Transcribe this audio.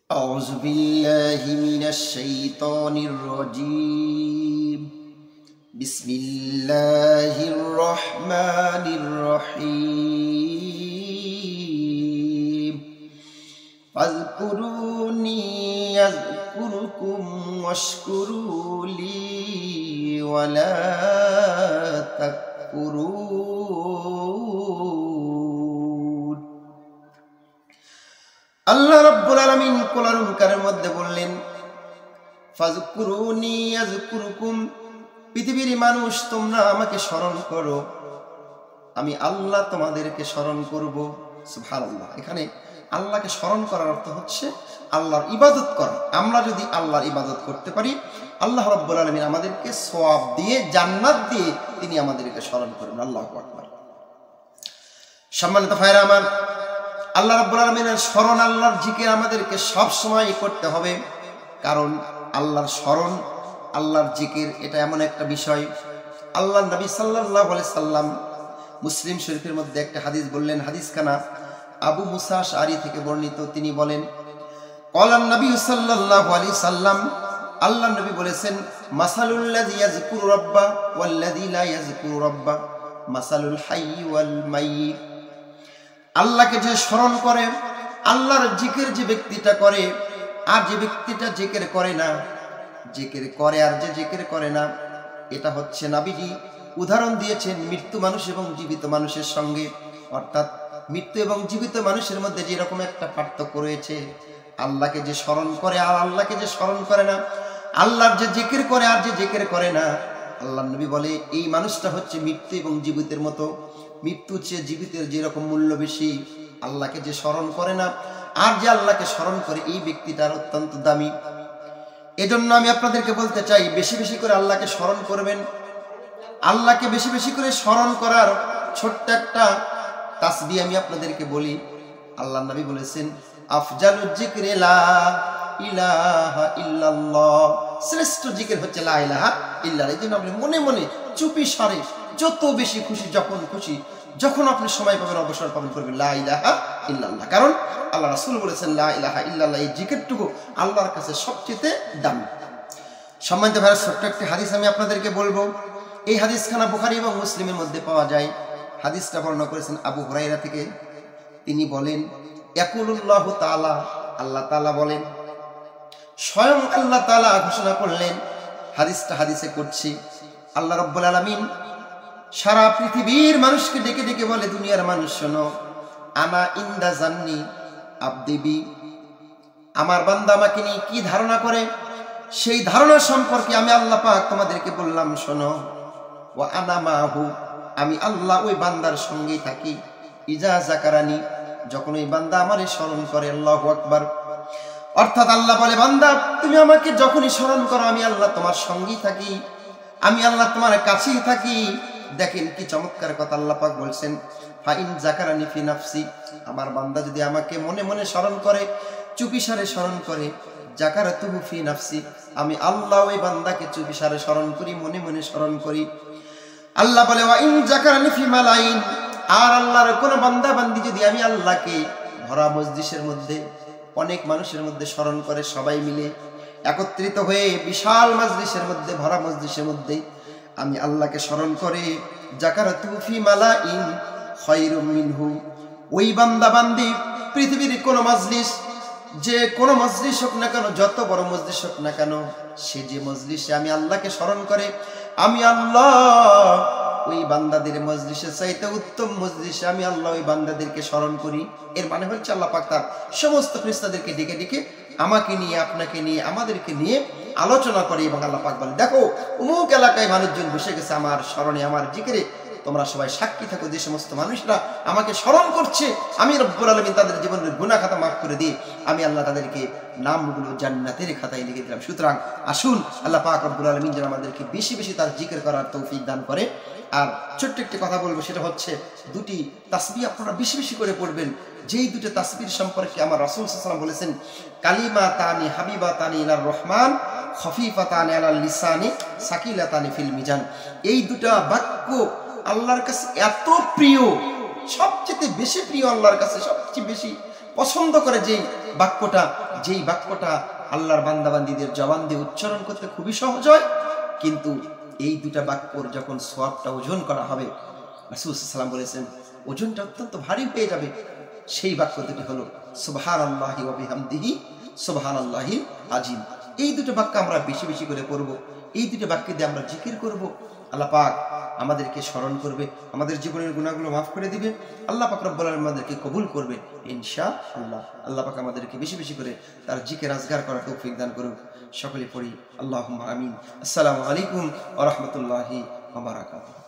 أعوذ بالله من الشيطان الرجيم بسم الله الرحمن الرحيم فاذكروني يذكركم واشكروا لي ولا تكفرون আল্লাহ রাব্বুল আলামিন কোরআনুল কারীমের মধ্যে বললেন ফাযকুরুনি ইয়াযকুরুকুম, পৃথিবীর মানুষ তোমরা আমাকে স্মরণ করো, আমি আল্লাহ তোমাদেরকে স্মরণ করব। সুবহানাল্লাহ। এখানে আল্লাহকে স্মরণ করার অর্থ হচ্ছে আল্লাহর ইবাদত করা। আমরা যদি আল্লাহর ইবাদত করতে পারি, আল্লাহ রাব্বুল আলামিন আমাদেরকে সওয়াব দিয়ে, জান্নাত দিয়ে তিনি আমাদেরকে স্মরণ করবেন। আল্লাহু আকবার। সম্মানিত ভাইরা আমার, আল্লাহ রাব্বুল আলামিনের স্মরণ, আল্লাহর জিকির আমাদেরকে সব সময় করতে হবে। কারণ আল্লাহর স্মরণ, আল্লাহর জিকির এটা এমন একটা বিষয়। আল্লাহর নবী সাল্লাল্লাহু আলাইহি সাল্লাম মুসলিম শরীফের মধ্যে একটা হাদিস বললেন, হাদিসখানা আবু মুসা আশআরী থেকে বর্ণিত। তিনি বলেন, ক্বালান নবী সাল্লাল্লাহু আলাইহি সাল্লাম, আল্লাহর নবী বলেছেন, মাসালুল লাযী ইয়াযকুরু রাব্বা ওয়াল লাযী লা ইয়াযকুরু রাব্বা মাসালুল হাইয়্যি ওয়াল মাইয়্যিত। আল্লাহকে যে স্মরণ করে, আল্লাহর জিকির যে ব্যক্তিটা করে আর যে ব্যক্তিটা জিকির করে না, জিকির করে আর যে জিকির করে না, এটা হচ্ছে নবীজি উদাহরণ দিয়েছেন মৃত্যু মানুষ এবং জীবিত মানুষের সঙ্গে। অর্থাৎ মৃত্যু এবং জীবিত মানুষের মধ্যে যেরকম একটা পার্থক্য রয়েছে, আল্লাহকে যে স্মরণ করে আর আল্লাহকে যে স্মরণ করে না, আল্লাহর যে জিকির করে আর যে জিকির করে না, আল্লাহর নবী বলে এই মানুষটা হচ্ছে মৃত্যু এবং জীবিতের মতো। মৃত্যুর চেয়ে জীবিতের যেরকম মূল্য বেশি, আল্লাহকে যে স্মরণ করে না আর যে আল্লাহকে স্মরণ করে, এই ব্যক্তিটার অত্যন্ত দামি। এজন্য আমি আপনাদেরকে বলতে চাই, বেশি বেশি করে আল্লাহকে স্মরণ করবেন। আল্লাহকে বেশি বেশি করে স্মরণ করার ছোট্ট একটা তাসবিহ আমি আপনাদেরকে বলি। আল্লাহর নবী বলেছেন, আফজালুজ যিকরি লা ইলাহা ইল্লাল্লাহ, শ্রেষ্ঠ জিকির হচ্ছে লা ইলাহা ইল্লাল্লাহ। এই জন্য আপনি মনে মনে চুপি সারে যত বেশি খুশি, যখন খুশি, যখন আপনি সময় পাবেন, অবসর পাবেন, করবেন লা ইলাহা ইল্লাল্লাহ। কারণ আল্লাহ রাসূল বলেছেন লা ইলাহা ইল্লাল্লাহ, এই জিকিরটুকু আল্লাহর কাছে সবচেয়ে দামি। সম্মানিত ভাইরা, ছোট্ট একটি হাদিস আমি আপনাদেরকে বলবো। এই হাদিসখানা বুখারী এবং মুসলিমের মধ্যে পাওয়া যায়। হাদিসটা বর্ণনা করেছেন আবু হুরায়রা থেকে। তিনি বলেন, ইয়াকুলুল্লাহু তাআলা, আল্লাহ তাআলা বলেন, স্বয়ং আল্লাহ তাআলা ঘোষণা করলেন। হাদিসটা হাদিসে করছি, আল্লাহ রাব্বুল আলামিন সারা পৃথিবীর মানুষকে ডেকে ডেকে বলে, দুনিয়ার মানুষ শোনো, আনা ইনদা জান্নি আবদি বি, আমার বান্দা আমাকে নিয়ে কি ধারণা করে, সেই ধারণা সম্পর্কে আমি আল্লাহ পাক তোমাদেরকে বললাম, শোনো। ওয়া আনা মাহু, আমি আল্লাহ ওই বান্দার সঙ্গেই থাকি। ইজা যাকারানি, যখন ওই বান্দা আমারে স্মরণ করে। আল্লাহু আকবার। অর্থাৎ আল্লাহ বলে, বান্দা তুমি আমাকে যখনই স্মরণ করো, আমি আল্লাহ তোমার সঙ্গেই থাকি, আমি আল্লাহ তোমার কাছেই থাকি। দেখেন কি চমৎকার কথা আল্লাহ পাক বলছেন, ফাইন যাকারানি ফি নাফসি, আমার বান্দা যদি আমাকে মনে মনে স্মরণ করে, চুপিসারে স্মরণ করে, যাকারাতুহু ফি নাফসি, আমি আল্লাহ ওই বান্দাকে চুপিসারে স্মরণ করি, মনে মনে স্মরণ করি। আল্লাহ বলে, ওয়া ইন যাকারানি ফি মালাইন, আর আল্লাহর কোন বান্দা বান্দি যদি আমি আল্লাহকে ভরা মজলিসের মধ্যে, অনেক মানুষের মধ্যে স্মরণ করে, সবাই মিলে একত্রিত হয়ে বিশাল মজলিসের মধ্যে, ভরা মজলিসের মধ্যে আমি আল্লাহকে স্মরণ করে, যাকারাতুহু ফি মালাইন খায়রুম মিনহু, ওই বান্দা বান্দি পৃথিবীর কোন মজলিস, যে কোন মজলিস হোক না কেন, যত বড় মজলিস হোক না কেন, সে যে মজলিসে আমি আল্লাহকে স্মরণ করে, আমি আল্লাহ ওই বান্দাদের মজলিসের চাইতে উত্তম মজলিসে আমি আল্লাহ ওই বান্দাদেরকে স্মরণ করি। এর মানে হচ্ছে আল্লাহ পাক তার সমস্ত ফেরেশতাদেরকে ডেকে ডেকে আমাকে নিয়ে, আপনাকে নিয়ে, আমাদেরকে নিয়ে আলোচনা করে, এবং আল্লাহ পাক বলে, দেখো অমুক এলাকায় মানুষজন বসে গেছে আমার স্মরণে, আমার জিকিরে, তোমরা সবাই সাক্ষী থাকো, যে সমস্ত মানুষরা আমাকে স্মরণ করছে, আমি রব্বুল আলামিন তাদের জীবনের গুনাহ খাতা মাফ করে দিয়ে আমি আল্লাহ তাদেরকে নামগুলো জান্নাতের খাতায় লিখে দিলাম। সুতরাং আসুন আল্লাহ পাক রব্বুল আলামিন যেন আমাদেরকে বেশি বেশি তার জিকির করার তৌফিক দান করে। আর ছোট্ট একটি কথা বলবো, সেটা হচ্ছে দুটি তাসবিহ আপনারা বেশি বেশি করে পড়বেন। যেই দুটো তাসবিহ সম্পর্কে আমার রাসূল সাল্লাল্লাহু আলাইহি ওয়াসাল্লাম বলেছেন, কালিমাতানি হাবিবাতানি ইলার রহমান খফিফাতানি আলাল লিসানি সাকিলাতানি ফিল মিজান। এই দুটো বাক্য আল্লাহর কাছে এত প্রিয়, সবচেয়ে বেশি প্রিয়, আল্লাহর কাছে সবচেয়ে বেশি পছন্দ করে যেই বাক্যটা, যেই বাক্যটা আল্লাহর বান্দাবান্দীদের জবান দিয়ে উচ্চারণ করতে খুবই সহজ হয়, কিন্তু এই দুটা বাক্যর যখন সওয়াবটা ওজন করা হবে, রাসূল সাল্লাল্লাহু আলাইহি ওয়াসাল্লাম বলেছেন ওজনটা অত্যন্ত ভারী হয়ে যাবে। সেই বাক্য দুটি হলো সুবহানাল্লাহি ওয়া বিহামদিহি সুবহানাল্লাহিল আযীম। এই দুটো বাক্য আমরা বেশি বেশি করে পড়ব। এই দুটো বাক্য দিয়ে আমরা জিকির করব। আল্লাহ পাক আমাদেরকে স্মরণ করবে, আমাদের জীবনের গুনাহগুলো মাফ করে দিবে। আল্লাহ পাক রব্বুল আলামিন আমাদেরকে কবুল করবে ইনশাআল্লাহ। আল্লাহ পাক আমাদেরকে বেশি বেশি করে তার জিকির আজগার করার তৌফিক দান করুন। সকলে পড়ি আল্লাহুম্মা আমিন। আসসালামু আলাইকুম ওয়া রাহমাতুল্লাহি ওয়া বারাকাতুহু।